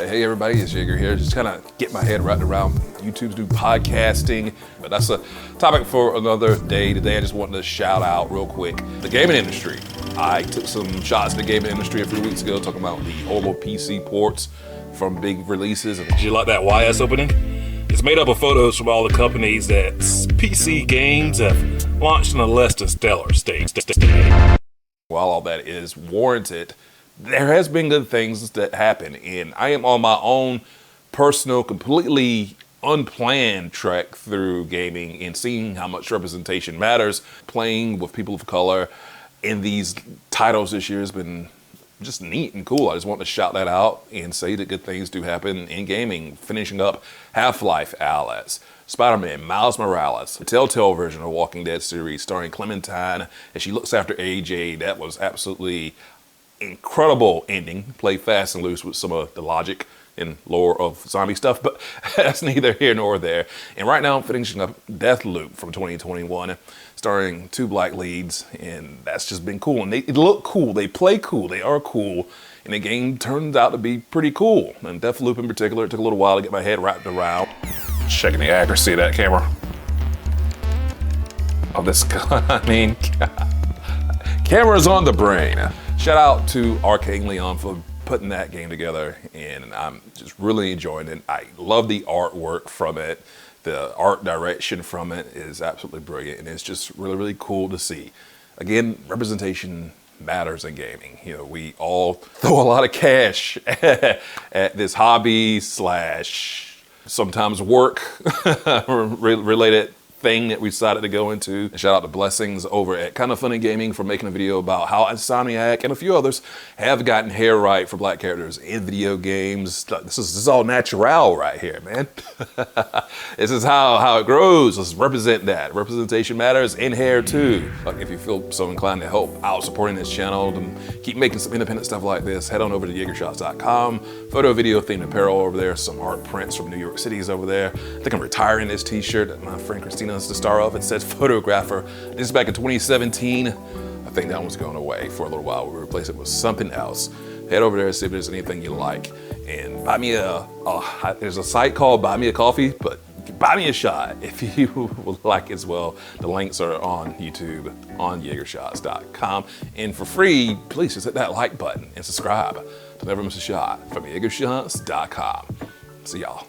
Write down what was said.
Hey everybody, it's Yeager here. Just kind of get my head wrapped around YouTube's new podcasting, but that's a topic for another day. Today I just wanted to shout out real quick the gaming industry. I took some shots at the gaming industry a few weeks ago talking about the horrible PC ports from big releases. Did you like that YS opening? It's made up of photos from all the companies that PC games have launched in a less than stellar state. While all that is warranted, there has been good things that happen, and I am on my own personal, completely unplanned trek through gaming and seeing how much representation matters. Playing with people of color in these titles this year has been just neat and cool. I just want to shout that out and say that good things do happen in gaming. Finishing up Half-Life Alyx, Spider-Man, Miles Morales, the Telltale version of Walking Dead series starring Clementine as she looks after AJ. That was absolutely incredible ending. Play fast and loose with some of the logic and lore of zombie stuff, but that's neither here nor there. And right now I'm finishing up DeathLoop from 2021, starring two black leads, and that's just been cool. And they look cool, they play cool, they are cool, and the game turns out to be pretty cool. And DeathLoop in particular, it took a little while to get my head wrapped around. Checking the accuracy of that camera. Of this gun, I mean, cameras on the brain. Shout out to Arcane Leon for putting that game together, and I'm just really enjoying it. I love the artwork from it. The art direction from it is absolutely brilliant, and it's just really, really cool to see. Again, representation matters in gaming. You know, we all throw a lot of cash at this hobby slash sometimes work related thing that we decided to go into. And shout out to Blessings over at Kinda Funny Gaming for making a video about how Insomniac and a few others have gotten hair right for black characters in video games. This is all natural right here, man. This is how it grows. Let's represent that. Representation matters in hair too. Like, if you feel so inclined to help out supporting this channel and keep making some independent stuff like this, head on over to YeagerShots.com. Photo, video themed apparel over there. Some art prints from New York City is over there. I think I'm retiring this t-shirt that my friend Christina is the star of. It says photographer. This is back in 2017. I think that one's going away for a little while. We'll replace it with something else. Head over there and see if there's anything you like. And buy me there's a site called Buy Me a Coffee, but buy me a shot if you would like as well. The links are on YouTube, on YeagerShots.com. And for free, please just hit that like button and subscribe to never miss a shot from YeagerShots.com. See y'all.